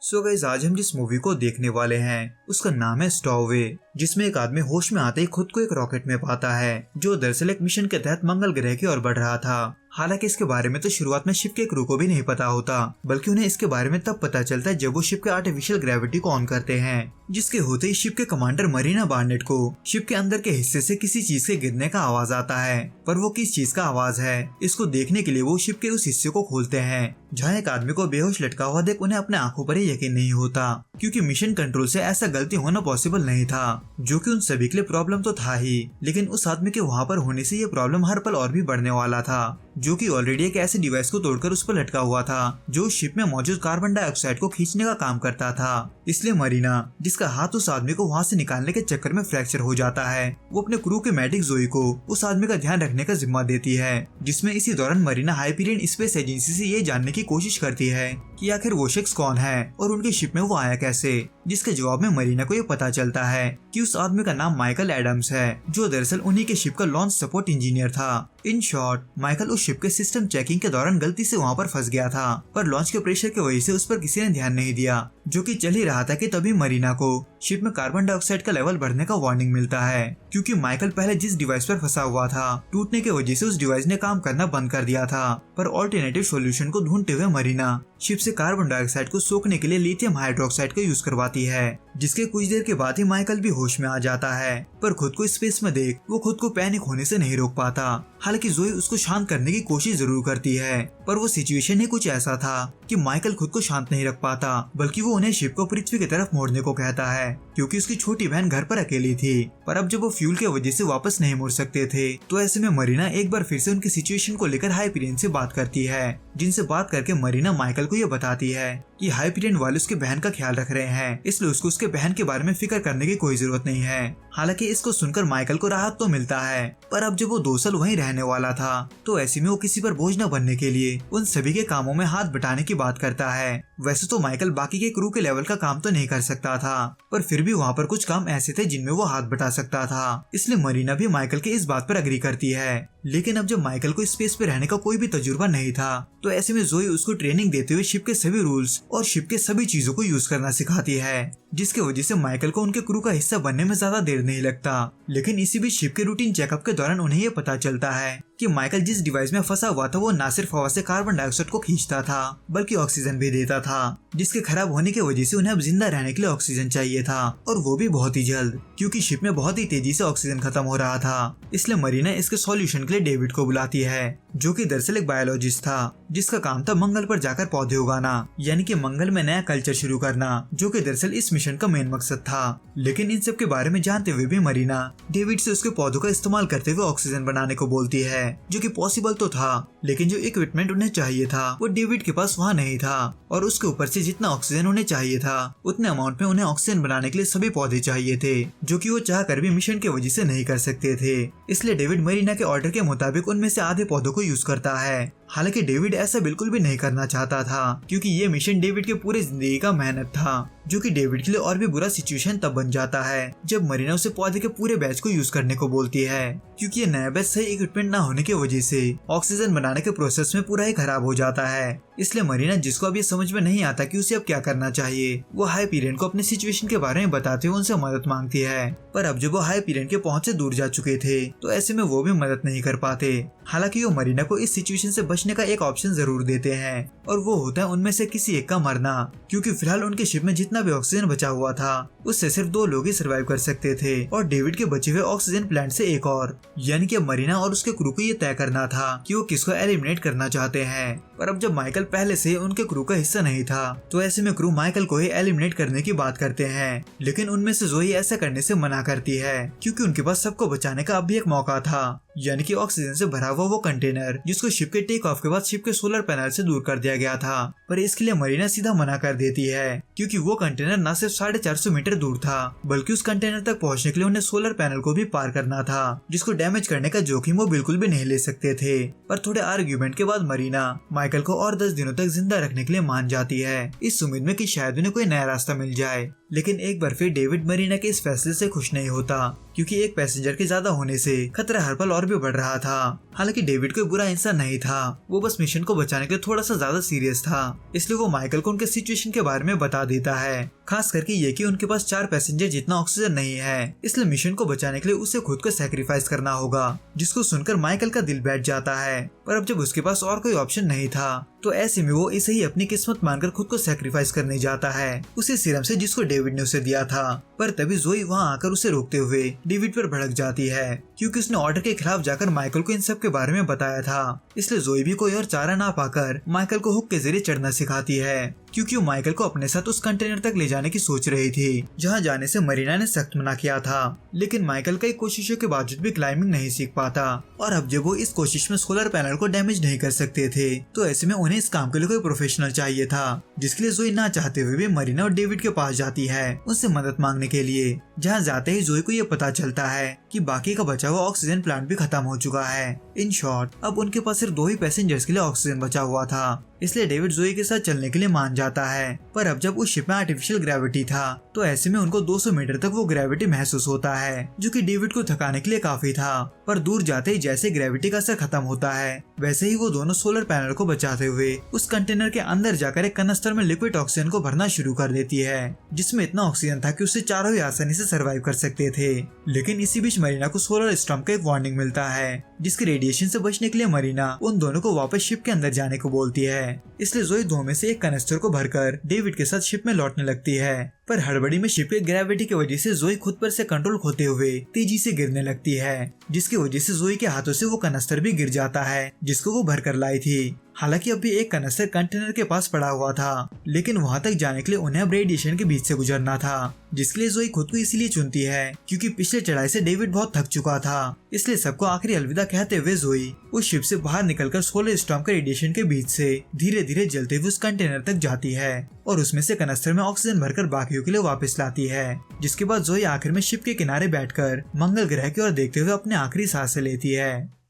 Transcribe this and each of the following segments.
So guys, आज हम जिस मूवी को देखने वाले हैं उसका नाम है स्टॉवे, जिसमें एक आदमी होश में आते ही खुद को एक रॉकेट में पाता है जो दरअसल एक मिशन के तहत मंगल ग्रह की ओर बढ़ रहा था। हालांकि इसके बारे में तो शुरुआत में शिप के क्रू को भी नहीं पता होता, बल्कि उन्हें इसके बारे में तब पता चलता है जब वो शिप के आर्टिफिशियल ग्रेविटी को ऑन करते हैं, जिसके होते ही शिप के कमांडर मरीना बार्नेट को शिप के अंदर के हिस्से से किसी चीज के गिरने का आवाज आता है। पर वो किस चीज का आवाज है, इसको देखने के लिए वो शिप के उस हिस्से को खोलते हैं जहाँ एक आदमी को बेहोश लटका हुआ देख उन्हें अपने आंखों पर ही यकीन नहीं होता, क्योंकि मिशन कंट्रोल से ऐसा गलती होना पॉसिबल नहीं था, जो कि उन सभी के लिए प्रॉब्लम तो था ही, लेकिन उस आदमी के वहाँ पर होने से ये प्रॉब्लम हर पल और भी बढ़ने वाला था, जो कि ऑलरेडी एक ऐसे डिवाइस को तोड़कर उस पर लटका हुआ था जो शिप में मौजूद कार्बन डाइऑक्साइड को खींचने का काम करता था। इसलिए मरीना, जिसका हाथ उस आदमी को वहाँ से निकालने के चक्कर में फ्रैक्चर हो जाता है, वो अपने क्रू के मेडिक जोई को उस आदमी का ध्यान रखने का जिम्मा देती है, जिसमें इसी दौरान मरीना हाइपीरियन स्पेस एजेंसी से ये जानने की कोशिश करती है कि आखिर वो शख्स कौन है और उनके शिप में वो आया कैसे, जिसके जवाब में मरीना को ये पता चलता है कि उस आदमी का नाम माइकल एडम्स है, जो दरअसल उन्हीं के शिप का लॉन्च सपोर्ट इंजीनियर था। इन शॉर्ट, माइकल उस शिप के सिस्टम चेकिंग के दौरान गलती से वहाँ पर फंस गया था, पर लॉन्च के प्रेशर की वजह से उस पर किसी ने ध्यान नहीं दिया, जो कि चल ही रहा था कि तभी मरीना को शिप में कार्बन डाइऑक्साइड का लेवल बढ़ने का वार्निंग मिलता है, क्योंकि माइकल पहले जिस डिवाइस पर फंसा हुआ था टूटने की वजह से उस डिवाइस ने काम करना बंद कर दिया था। पर ऑल्टरनेटिव सॉल्यूशन को ढूंढते हुए मरीना शिप से कार्बन डाइऑक्साइड को सोखने के लिए लिथियम हाइड्रोक्साइड का यूज करवाती है, जिसके कुछ देर के बाद ही माइकल भी होश में आ जाता है। पर खुद को स्पेस में देख वो खुद को पैनिक होने से नहीं रोक पाता। हालांकि जोई उसको शांत करने की कोशिश जरूर करती है, पर वो सिचुएशन ही कुछ ऐसा था कि माइकल खुद को शांत नहीं रख पाता, बल्कि वो उन्हें शिप को पृथ्वी की तरफ मोड़ने को कहता है, क्योंकि उसकी छोटी बहन घर पर अकेली थी। पर अब जब वो फ्यूल की वजह से वापस नहीं मुड़ सकते थे, तो ऐसे में मरीना एक बार फिर से उनकी सिचुएशन को लेकर हाइपीरियन से बात करती है, जिनसे बात करके मरीना माइकल को ये बताती है कि हाइपीरियन वाले उसके बहन का ख्याल रख रहे हैं, इसलिए उसको उसके बहन के बारे में फिक्र करने की कोई जरूरत नहीं है। हालांकि इसको सुनकर माइकल को राहत तो मिलता है, पर अब जब वो 2 साल वहीं रहने वाला था, तो ऐसे में वो किसी पर बोझ न बनने के लिए उन सभी के कामों में हाथ बटाने की बात करता है। वैसे तो माइकल बाकी के क्रू के लेवल का काम तो नहीं कर सकता था, पर फिर भी वहाँ पर कुछ काम ऐसे थे जिनमें वो हाथ बटा सकता था, इसलिए मरीना भी माइकल के इस बात पर अग्री करती है। लेकिन अब जब माइकल को स्पेस पे रहने का कोई भी तजुर्बा नहीं था, तो ऐसे में जोई उसको ट्रेनिंग देते हुए शिप के सभी रूल्स और शिप के सभी चीजों को यूज करना सिखाती है, जिसकी वजह से माइकल को उनके क्रू का हिस्सा बनने में ज्यादा देर नहीं लगता। लेकिन इसी बीच शिप के रूटीन चेकअप के दौरान उन्हें ये पता चलता है कि माइकल जिस डिवाइस में फंसा हुआ था वो न सिर्फ हवा से कार्बन डाइऑक्साइड को खींचता था, बल्कि ऑक्सीजन भी देता था, जिसके खराब होने की वजह से उन्हें अब जिंदा रहने के लिए ऑक्सीजन चाहिए था, और वो भी बहुत ही जल्द, क्योंकि शिप में बहुत ही तेजी से ऑक्सीजन खत्म हो रहा था। इसलिए मरीना इसके सॉल्यूशन के लिए डेविड को बुलाती है, जो कि दरअसल एक बायोलॉजिस्ट था, जिसका काम था मंगल पर जाकर पौधे उगाना, यानी कि मंगल में नया कल्चर शुरू करना, जो कि दरअसल इस मिशन का मेन मकसद था। लेकिन इन सब के बारे में जानते हुए भी मरीना डेविड से उसके पौधों का इस्तेमाल करते हुए ऑक्सीजन बनाने को बोलती है, जो कि पॉसिबल तो था, लेकिन जो इक्विपमेंट उन्हें चाहिए था वो डेविड के पास वहाँ नहीं था, और उसके ऊपर से जितना ऑक्सीजन उन्हें चाहिए था उतने अमाउंट में उन्हें ऑक्सीजन बनाने के लिए सभी पौधे चाहिए थे, जो कि वो चाह कर भी मिशन की वजह से नहीं कर सकते थे। इसलिए डेविड मरीना के ऑर्डर के मुताबिक उनमें से आधे पौधों को यूज करता है। हालांकि डेविड ऐसा बिल्कुल भी नहीं करना चाहता था, क्योंकि ये मिशन डेविड के पूरे जिंदगी का मेहनत था, जो कि डेविड के लिए और भी बुरा सिचुएशन तब बन जाता है जब मरीना उसे पौधे के पूरे बैच को यूज करने को बोलती है, क्योंकि ये नया बैच सही इक्विपमेंट न होने की वजह से ऑक्सीजन बनाने के प्रोसेस में पूरा ही खराब हो जाता है। इसलिए मरीना, जिसको अब ये समझ में नहीं आता कि उसे अब क्या करना चाहिए, वो हाइपीरियन को अपनी सिचुएशन के बारे में बताते हुए उनसे मदद मांगती है। पर अब जब वो हाइपीरियन के पहुंच से दूर जा चुके थे, तो ऐसे में वो भी मदद नहीं कर पाते। हालांकि वो मरीना को इस सिचुएशन से बचने का एक ऑप्शन जरूर देते हैं, और वो होता है उनमें से किसी एक का मरना, क्योंकि फिलहाल उनके शिप में जितना भी ऑक्सीजन बचा हुआ था उससे सिर्फ 2 लोग ही सर्वाइव कर सकते थे, और डेविड के बचे हुए ऑक्सीजन प्लांट से एक और। यानी कि मरीना और उसके क्रू को ये तय करना था कि वो किसको एलिमिनेट करना चाहते हैं। पर अब जब माइकल पहले से उनके क्रू का हिस्सा नहीं था, तो ऐसे में क्रू माइकल को ही एलिमिनेट करने की बात करते हैं, लेकिन उनमें से जोई ऐसा करने से मना करती है, क्योंकि उनके पास सबको बचाने का अब भी एक मौका था, यानी कि ऑक्सीजन से भरा हुआ वो कंटेनर जिसको शिप के टेक ऑफ के बाद शिप के सोलर पैनल से दूर कर दिया गया था। पर इसके लिए मरीना सीधा मना कर देती है, क्योंकि वो कंटेनर न सिर्फ 450 मीटर दूर था, बल्कि उस कंटेनर तक पहुंचने के लिए उन्हें सोलर पैनल को भी पार करना था, जिसको डैमेज करने का जोखिम वो बिल्कुल भी नहीं ले सकते थे। पर थोड़े आर्ग्यूमेंट के बाद मरीना माइकल को और 10 दिनों तक जिंदा रखने के लिए मान जाती है, इस उम्मीद में कि शायद उन्हें कोई नया रास्ता मिल जाए। लेकिन एक बार फिर डेविड मरीना के इस फैसले से खुश नहीं होता, क्योंकि एक पैसेंजर के ज्यादा होने से खतरा हर पल और भी बढ़ रहा था। हालांकि डेविड कोई बुरा इंसान नहीं था, वो बस मिशन को बचाने के लिए थोड़ा सा ज्यादा सीरियस था। इसलिए वो माइकल को उनके सिचुएशन के बारे में बता देता है, खास करके ये कि उनके पास 4 पैसेंजर जितना ऑक्सीजन नहीं है, इसलिए मिशन को बचाने के लिए उसे खुद को सैक्रिफाइस करना होगा। जिसको सुनकर माइकल का दिल बैठ जाता है, पर अब जब उसके पास और कोई ऑप्शन नहीं था तो ऐसे में वो इसे ही अपनी किस्मत मानकर खुद को सैक्रिफाइस करने जाता है, उसी सीरम से जिसको डेविड ने उसे दिया था। पर तभी जोई वहाँ आकर उसे रोकते हुए डेविड पर भड़क जाती है, क्योंकि उसने ऑर्डर के खिलाफ जाकर माइकल को इन सब के बारे में बताया था। इसलिए जोई भी कोई और चारा ना पाकर माइकल को हुक के जरिए चढ़ना सिखाती है, क्योंकि वो माइकल को अपने साथ उस कंटेनर तक ले जाने की सोच रही थी, जहाँ जाने से मरीना ने सख्त मना किया था। लेकिन माइकल कई कोशिशों के बावजूद भी क्लाइंबिंग नहीं सीख पाता, और अब जब वो इस कोशिश में सोलर पैनल को डैमेज नहीं कर सकते थे, तो ऐसे में उन्हें इस काम के लिए कोई प्रोफेशनल चाहिए था। जिसके लिए जोई ना चाहते हुए भी मरीना और डेविड के पास जाती है उनसे मदद मांगने के लिए। जहाँ जाते ही जोई को ये पता चलता है कि बाकी का बचा हुआ ऑक्सीजन प्लांट भी खत्म हो चुका है। इन शॉर्ट, अब उनके पास सिर्फ 2 ही पैसेंजर्स के लिए ऑक्सीजन बचा हुआ था, इसलिए डेविड जोई के साथ चलने के लिए मान जाता है। पर अब जब उस शिप में आर्टिफिशियल ग्रेविटी था, तो ऐसे में उनको 200 मीटर तक वो ग्रेविटी महसूस होता है, जो कि डेविड को थकाने के लिए काफी था। पर दूर जाते ही जैसे ग्रेविटी का असर खत्म होता है, वैसे ही वो दोनों सोलर पैनल को बचाते हुए उस कंटेनर के अंदर जाकर एक कनस्तर में लिक्विड ऑक्सीजन को भरना शुरू कर देती है, जिसमें इतना ऑक्सीजन था कि उससे चारों ही आसानी से सर्वाइव कर सकते थे। लेकिन इसी बीच मरीना को सोलर स्टॉर्म का एक वार्निंग मिलता है, जिसके रेडिएशन से बचने के लिए मरीना उन दोनों को वापस शिप के अंदर जाने को बोलती है। इसलिए जोई 2 में से एक कनस्तर को भरकर डेविड के साथ शिप में लौटने लगती है। पर हड़बड़ी में शिप के ग्रेविटी की वजह से जोई खुद पर से कंट्रोल खोते हुए तेजी से गिरने लगती है, जिसकी वजह से जोई के हाथों से वो कनस्तर भी गिर जाता है जिसको वो भर कर लाई थी। हालांकि अभी एक कनस्तर कंटेनर के पास पड़ा हुआ था, लेकिन वहां तक जाने के लिए उन्हें अब रेडिएशन के बीच से गुजरना था, जिसके लिए जोई खुद को इसीलिए चुनती है क्योंकि पिछले चढ़ाई से डेविड बहुत थक चुका था। इसलिए सबको आखिरी अलविदा कहते हुए जोई उस शिप से बाहर निकलकर सोलर स्टॉर्म के रेडिएशन के बीच से धीरे धीरे जलते हुए उस कंटेनर तक जाती है और उसमें से कनस्तर में ऑक्सीजन भरकर बाकियों के लिए वापस लाती है। जिसके बाद जोई आखिर में शिप के किनारे बैठकर मंगल ग्रह की ओर देखते हुए अपने आखिरी सांसें लेती है।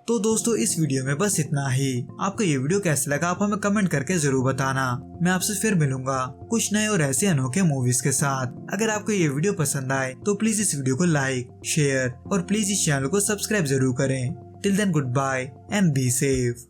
तो दोस्तों, इस वीडियो में बस इतना ही। आपको ये वीडियो कैसा लगा आप हमें कमेंट करके जरूर बताना। मैं आपसे फिर मिलूंगा कुछ नए और ऐसे अनोखे मूवीज के साथ। अगर आपको ये वीडियो पसंद आए तो प्लीज इस वीडियो को लाइक, शेयर और प्लीज इस चैनल को सब्सक्राइब जरूर करें। Till then, goodbye and be safe.